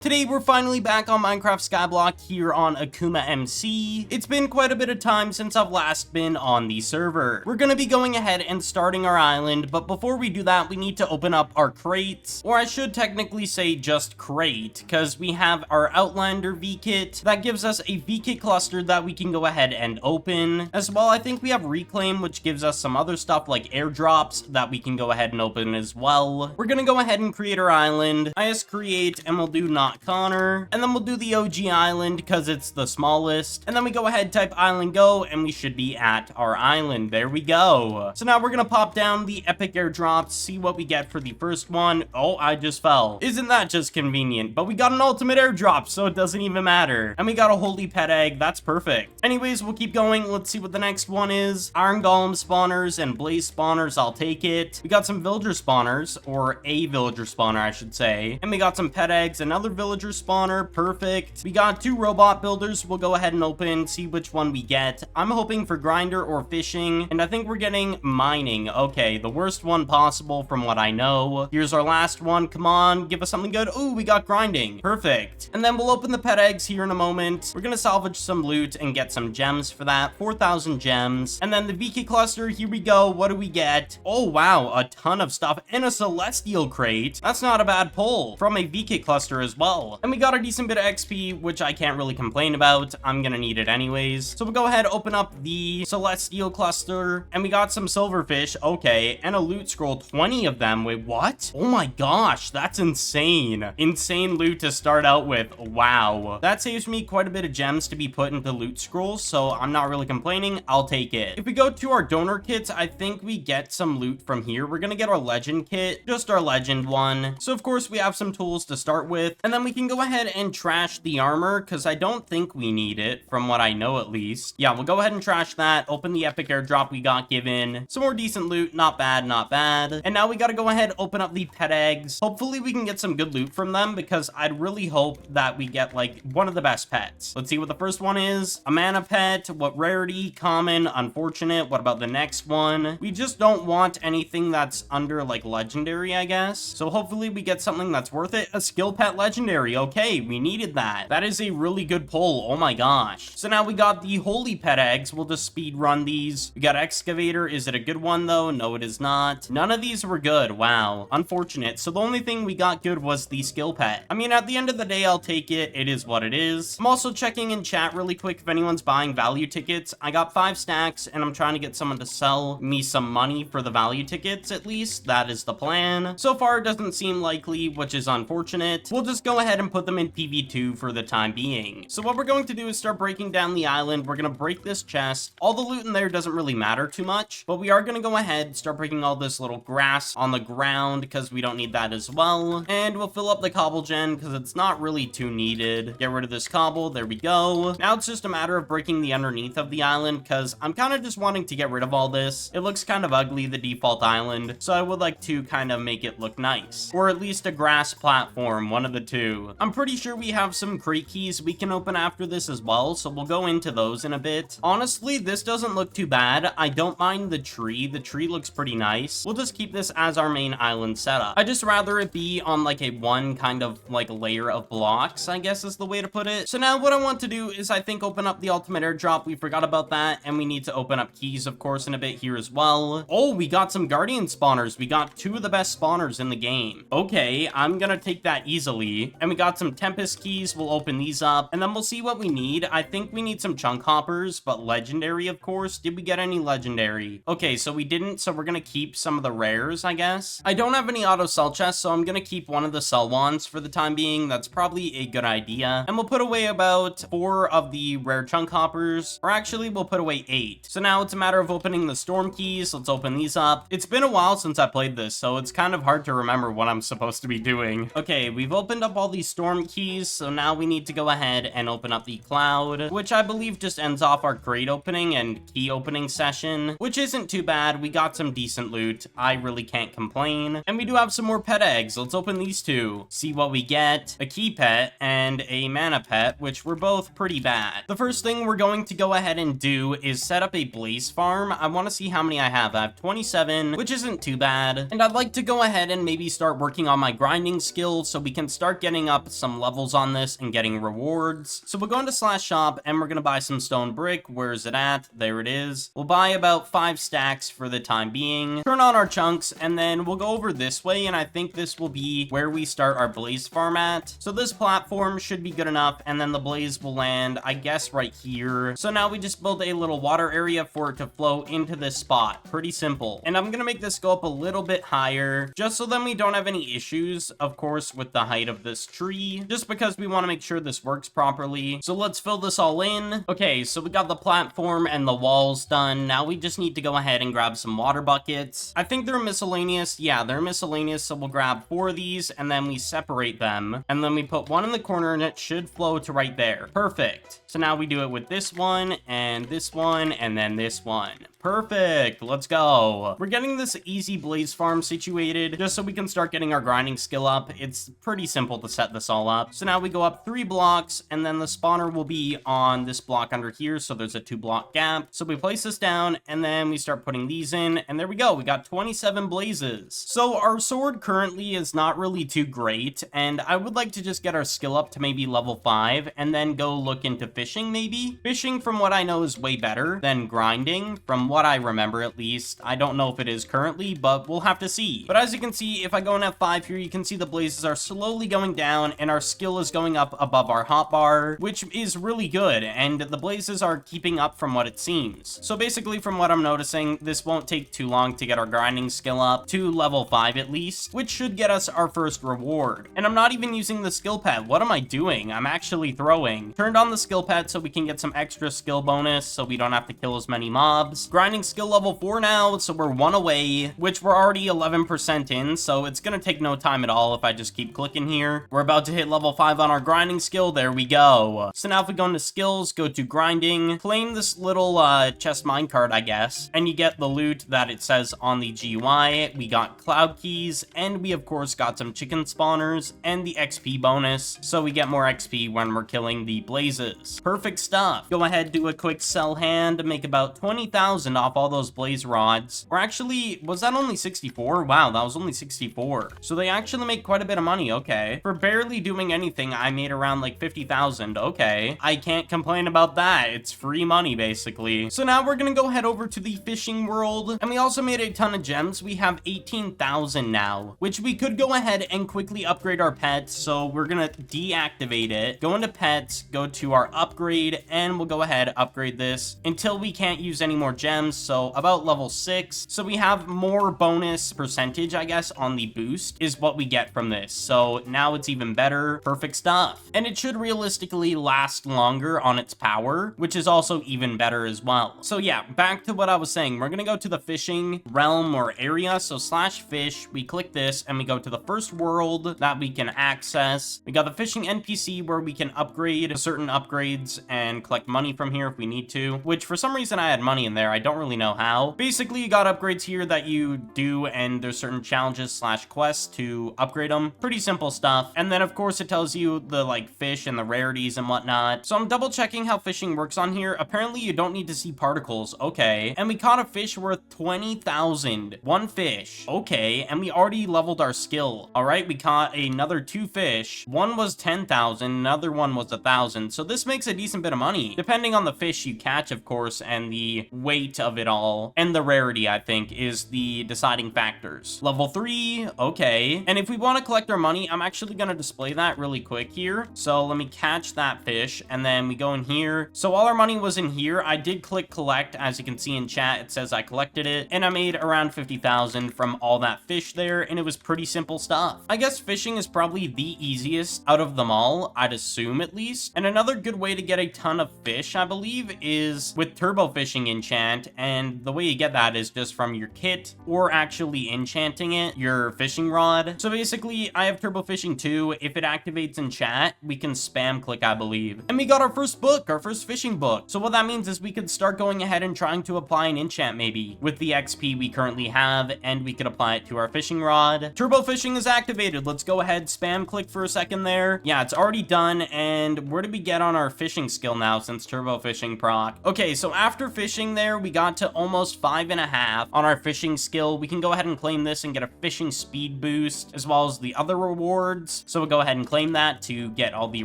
Today we're finally back on Minecraft Skyblock here on Akuma MC. It's been quite a bit of time since I've last been on the server. We're gonna be going ahead and starting our island, but before we do that, we need to open up our crates, or I should technically say just crate, because we have our Outlander V-Kit. That gives us a V-Kit cluster that we can go ahead and open. As well, I think we have Reclaim, which gives us some other stuff like airdrops that we can go ahead and open as well. We're gonna go ahead and create our island. IS create, and we'll do not Connor, and then we'll do the OG island because it's the smallest, and then we go ahead, type island go, and we should be at our island. There we go. So now we're gonna pop down the epic airdrops, see what we get for the first one. Oh, I just fell. Isn't that just convenient? But we got an ultimate airdrop, so it doesn't even matter. And we got a holy pet egg. That's perfect. Anyways, we'll keep going. Let's see what the next one is. Iron golem spawners and blaze spawners. I'll take it. We got some villager spawners, or a villager spawner, I should say. And we got some pet eggs, another villager spawner. Perfect. We got 2 robot builders. We'll go ahead and open, see which one we get. I'm hoping for grinder or fishing, and I think we're getting mining. Okay, the worst one possible from what I know. Here's our last one. Come on, give us something good. Ooh, we got grinding. Perfect. And then we'll open the pet eggs here in a moment. We're gonna salvage some loot and get some gems for that. 4,000 gems. And then the VK cluster, here we go. What do we get? Oh, wow, a ton of stuff and a celestial crate. That's not a bad pull from a VK cluster as well. And we got a decent bit of XP, which I can't really complain about. I'm gonna need it anyways. So we'll go ahead, open up the celestial cluster, and we got some silverfish. Okay, and a loot scroll, 20 of them. Wait, what? Oh my gosh, that's insane. Insane loot to start out with. Wow. That saves me quite a bit of gems to be put into loot scrolls, so I'm not really complaining. I'll take it. If we go to our donor kits, I think we get some loot from here. We're gonna get our legend kit, just our legend one. So of course we have some tools to start with, and then we can go ahead and trash the armor because I don't think we need it, from what I know at least. Yeah, we'll go ahead and trash that, open the epic airdrop we got given. Some more decent loot, not bad, not bad. And now we gotta go ahead, open up the pet eggs. Hopefully we can get some good loot from them because I'd really hope that we get like one of the best pets. Let's see what the first one is. A mana pet, what rarity, common, unfortunate. What about the next one? We just don't want anything that's under like legendary, I guess. So hopefully we get something that's worth it. A skill pet legendary. Okay, we needed that. That is a really good pull. Oh my gosh. So now we got the holy pet eggs. We'll just speed run these. We got excavator. Is it a good one though? No, it is not. None of these were good. Wow. Unfortunate. So the only thing we got good was the skill pet. I mean, at the end of the day, I'll take it. It is what it is. I'm also checking in chat really quick if anyone's buying value tickets. I got 5 stacks and I'm trying to get someone to sell me some money for the value tickets at least. That is the plan. So far, it doesn't seem likely, which is unfortunate. We'll just go ahead and put them in PV2 for the time being. So what we're going to do is start breaking down the island. We're going to break this chest. All the loot in there doesn't really matter too much, but we are going to go ahead, start breaking all this little grass on the ground because we don't need that as well. And we'll fill up the cobble gen because it's not really too needed. Get rid of this cobble. There we go. Now it's just a matter of breaking the underneath of the island because I'm kind of just wanting to get rid of all this. It looks kind of ugly, the default island, so I would like to kind of make it look nice, or at least a grass platform, one of the two. I'm pretty sure we have some crate keys we can open after this as well, so we'll go into those in a bit. Honestly, this doesn't look too bad. I don't mind the tree. The tree looks pretty nice. We'll just keep this as our main island setup. I just rather it be on like a one kind of like layer of blocks, I guess is the way to put it. So now what I want to do is I think open up the ultimate airdrop. We forgot about that, and we need to open up keys, of course, in a bit here as well. Oh, we got some guardian spawners. We got 2 of the best spawners in the game. Okay, I'm gonna take that easily. And we got some Tempest keys. We'll open these up, and then we'll see what we need. I think we need some chunk hoppers, but legendary, of course. Did we get any legendary? Okay, so we didn't, so we're gonna keep some of the rares, I guess. I don't have any auto sell chests, so I'm gonna keep one of the sell wands for the time being. That's probably a good idea. And we'll put away about 4 of the rare chunk hoppers, or actually we'll put away 8. So now it's a matter of opening the storm keys. Let's open these up. It's been a while since I played this, so it's kind of hard to remember what I'm supposed to be doing. Okay, we've opened up all these storm keys, so now we need to go ahead and open up the cloud, which I believe just ends off our crate opening and key opening session, which isn't too bad. We got some decent loot. I really can't complain. And we do have some more pet eggs. Let's open these 2. See what we get. A key pet and a mana pet, which were both pretty bad. The first thing we're going to go ahead and do is set up a blaze farm. I want to see how many I have. I have 27, which isn't too bad. And I'd like to go ahead and maybe start working on my grinding skills so we can start getting getting up some levels on this and getting rewards. So we'll go into /shop and we're gonna buy some stone brick. Where is it at? There it is. We'll buy about 5 stacks for the time being. Turn on our chunks and then we'll go over this way, and I think this will be where we start our blaze farm at. So this platform should be good enough, and then the blaze will land, I guess, right here. So now we just build a little water area for it to flow into this spot. Pretty simple. And I'm gonna make this go up a little bit higher, just so then we don't have any issues, of course, with the height of this tree, just because we want to make sure this works properly. So let's fill this all in. Okay, so we got the platform and the walls done. Now we just need to go ahead and grab some water buckets. I think they're miscellaneous. Yeah, they're miscellaneous, so we'll grab 4 of these, and then we separate them, and then we put one in the corner, and it should flow to right there. Perfect. So now we do it with this one, and then this one. Perfect. Let's go. We're getting this easy blaze farm situated just so we can start getting our grinding skill up. It's pretty simple to set this all up. So now we go up 3 blocks, and then the spawner will be on this block under here, so there's a 2-block gap. So we place this down, and then we start putting these in, and there we go. We got 27 blazes. So our sword currently is not really too great, and I would like to just get our skill up to maybe level 5, and then go look into fishing maybe. Fishing, from what I know, is way better than grinding, from what I remember at least. I don't know if it is currently, but we'll have to see. But as you can see, if I go in F5 here, you can see the blazes are slowly going down, and our skill is going up above our hotbar, which is really good, and the blazes are keeping up from what it seems. So basically, from what I'm noticing, this won't take too long to get our grinding skill up to level 5 at least, which should get us our first reward. And I'm not even using the skill pad. What am I doing? I'm actually throwing. Turned on the skill pad so we can get some extra skill bonus so we don't have to kill as many mobs. Grinding skill level 4 now, so we're 1 away, which we're already 11% in, so it's gonna take no time at all if I just keep clicking here. We're about to hit level 5 on our grinding skill. There we go. So now if we go into skills, go to grinding, claim this little chest minecart, I guess, and you get the loot that it says on the GUI. We got cloud keys, and we of course got some chicken spawners and the XP bonus, so we get more XP when we're killing the blazes. Perfect stuff. Go ahead, do a quick sell hand, make about 20,000 off all those blaze rods. Or actually, was that only 64? Wow, that was only 64. So they actually make quite a bit of money. Okay. For barely doing anything, I made around like 50,000. Okay. I can't complain about that. It's free money, basically. So now we're gonna go head over to the fishing world, and we also made a ton of gems. We have 18,000 now, which we could go ahead and quickly upgrade our pets. So we're gonna deactivate it, go into pets, go to our upgrade, and we'll go ahead, upgrade this until we can't use any more gems. So about level 6. So we have more bonus percentage, I guess, on the boost is what we get from this. So now it's even better. Perfect stuff. And it should realistically last longer on its power, which is also even better as well. So yeah, back to what I was saying. We're gonna go to the fishing realm or area. So /fish, we click this and we go to the first world that we can access. We got the fishing NPC where we can upgrade certain upgrades and collect money from here if we need to, which for some reason I had money in there. I don't really know how. Basically, you got upgrades here that you do, and there's certain challenges / quests to upgrade them. Pretty simple stuff. And then of course it tells you the like fish and the rarities and whatnot. So I'm double checking how fishing works on here. Apparently you don't need to see particles. Okay. And we caught a fish worth 20,000. 1 fish. Okay. And we already leveled our skill. All right. We caught another 2 fish. One was 10,000. Another one was 1,000. So this makes a decent bit of money, depending on the fish you catch, of course, and the weight of it all. And the rarity, I think, is the deciding factors. Level 3. Okay. And if we want to collect our money, I'm actually going to display that really quick here. So let me catch that fish, and then we go in here. So all our money was in here. I did click collect. As you can see in chat, it says I collected it, and I made around 50,000 from all that fish there, and it was pretty simple stuff. I guess fishing is probably the easiest out of them all, I'd assume at least. And another good way to get a ton of fish, I believe, is with turbo fishing enchant, and the way you get that is just from your kit or actually enchanting it, your fishing rod. So basically, I have turbo fishing too. If it activates in chat, we can spam click, I believe. And we got our first book, our first fishing book. So what that means is we could start going ahead and trying to apply an enchant maybe with the XP we currently have, and we could apply it to our fishing rod. Turbo fishing is activated. Let's go ahead, spam click for a second there. Yeah, it's already done. And where did we get on our fishing skill now since turbo fishing proc? Okay, so after fishing there, we we got to almost 5.5 on our fishing skill. We can go ahead and claim this and get a fishing speed boost, as well as the other rewards. So we'll go ahead and claim that to get all the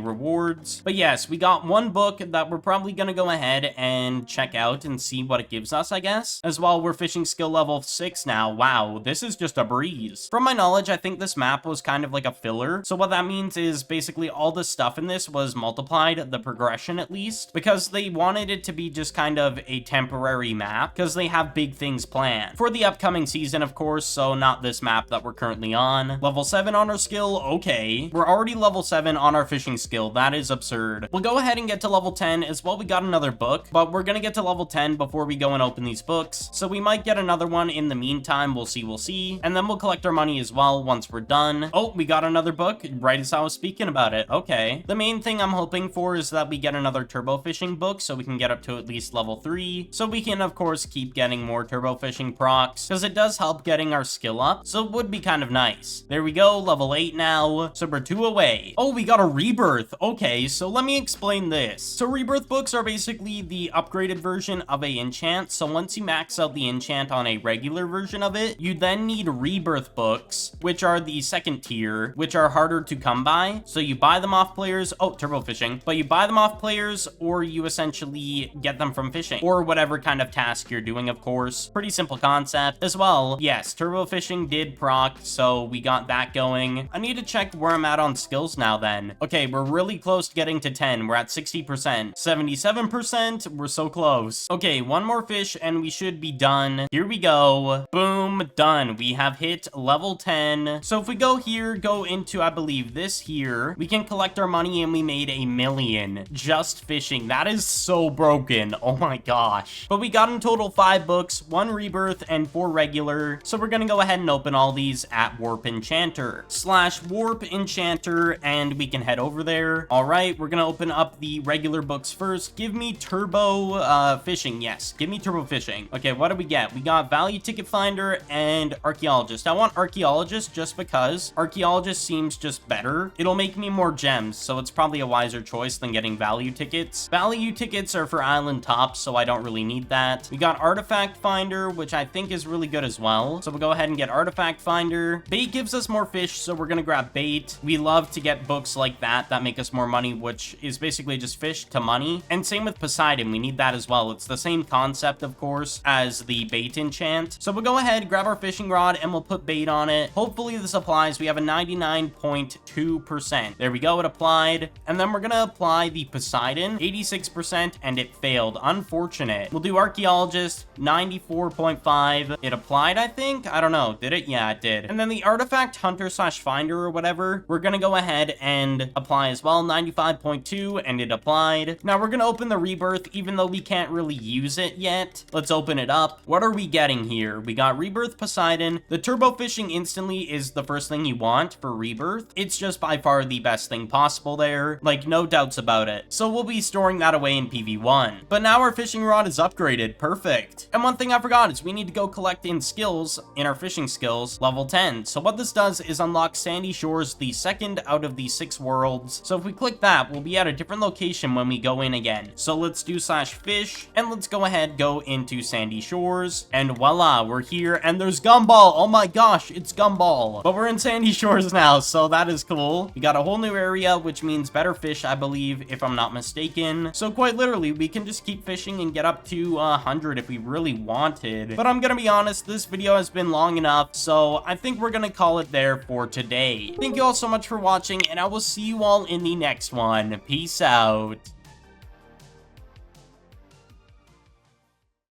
rewards. But yes, we got one book that we're probably gonna go ahead and check out and see what it gives us, I guess. As well, we're fishing skill level 6 now. Wow, this is just a breeze. From my knowledge, I think this map was kind of like a filler. So what that means is basically all the stuff in this was multiplied, the progression at least, because they wanted it to be just kind of a temporary map, because they have big things planned for the upcoming season, of course. So not this map that we're currently on. Level 7 on our skill, okay. We're already level 7 on our fishing skill. That is absurd. We'll go ahead and get to level 10 as well. We got another book, but we're gonna get to level 10 before we go and open these books. So we might get another one in the meantime. We'll see. And then we'll collect our money as well once we're done. Oh, we got another book right as I was speaking about it. Okay. The main thing I'm hoping for is that we get another turbo fishing book so we can get up to at least level 3. So we can, of course, keep getting more turbo fishing procs because it does help getting our skill up. So it would be kind of nice. There we go. Level 8 now. So we're 2 away. Oh, we got a rebirth. Okay, so let me explain this. So rebirth books are basically the upgraded version of a enchant. So once you max out the enchant on a regular version of it, you then need rebirth books, which are the second tier, which are harder to come by. So you buy them off players. Oh, turbo fishing. But you buy them off players, or you essentially get them from fishing, or whatever kind of task you're doing, of course. Pretty simple concept. As well, yes, turbo fishing did proc, so we got that going. I need to check where I'm at on skills now then. Okay, we're really close to getting to 10. We're at 60%. 77%. We're so close. Okay, one more fish and we should be done. Here we go. Boom, done. We have hit level 10. So if we go here, go into, I believe, this here, we can collect our money and we made 1 million just fishing. That is so broken. Oh my gosh. But we got in total 5 books, 1 rebirth and 4 regular. So we're gonna go ahead and open all these at Warp Enchanter / Warp Enchanter, and we can head over there. All right, we're gonna open up the regular books first. Give me turbo fishing. Yes, give me turbo fishing. Okay, what do we get? We got value ticket finder and archaeologist. I want archaeologist just because archaeologist seems just better. It'll make me more gems, so it's probably a wiser choice than getting value tickets. Value tickets are for island tops, so I don't really need that. We got artifact finder, which I think is really good as well. So we'll go ahead and get artifact finder. Bait gives us more fish, so we're gonna grab bait. We love to get books like that make us more money, which is basically just fish to money. And same with Poseidon, we need that as well. It's the same concept, of course, as the bait enchant. So we'll go ahead, grab our fishing rod, and we'll put bait on it. Hopefully this applies. We have a 99.2%. There we go, it applied. And then we're gonna apply the Poseidon, 86%, and it failed. Unfortunate. We'll do archaeologist, 94.5. It applied, I think? I don't know. Did it? Yeah, it did. And then the artifact hunter / finder or whatever, we're gonna go ahead and apply as well, 95.2, and it applied. Now we're gonna open the rebirth, even though we can't really use it yet. Let's open it up. What are we getting here? We got rebirth Poseidon. The turbo fishing instantly is the first thing you want for rebirth. It's just by far the best thing possible there. Like, no doubts about it. So we'll be storing that away in PV1. But now our fishing rod is upgraded. Perfect. And one thing I forgot is we need to go collect in skills, in our fishing skills, level 10. So what this does is unlock Sandy Shores, the second out of the 6 worlds. So if we click that, we'll be at a different location when we go in again. So let's do /fish, and let's go ahead, go into Sandy Shores, and voila, we're here, and there's Gumball. Oh my gosh, it's Gumball. But we're in Sandy Shores now, so that is cool. We got a whole new area, which means better fish, I believe, if I'm not mistaken. So quite literally, we can just keep fishing and get up to 100 if we really wanted. But I'm gonna be honest, this video has been long enough, so I think we're gonna call it there for today. Thank you all so much for watching, and I will see you all in the next one. Peace out.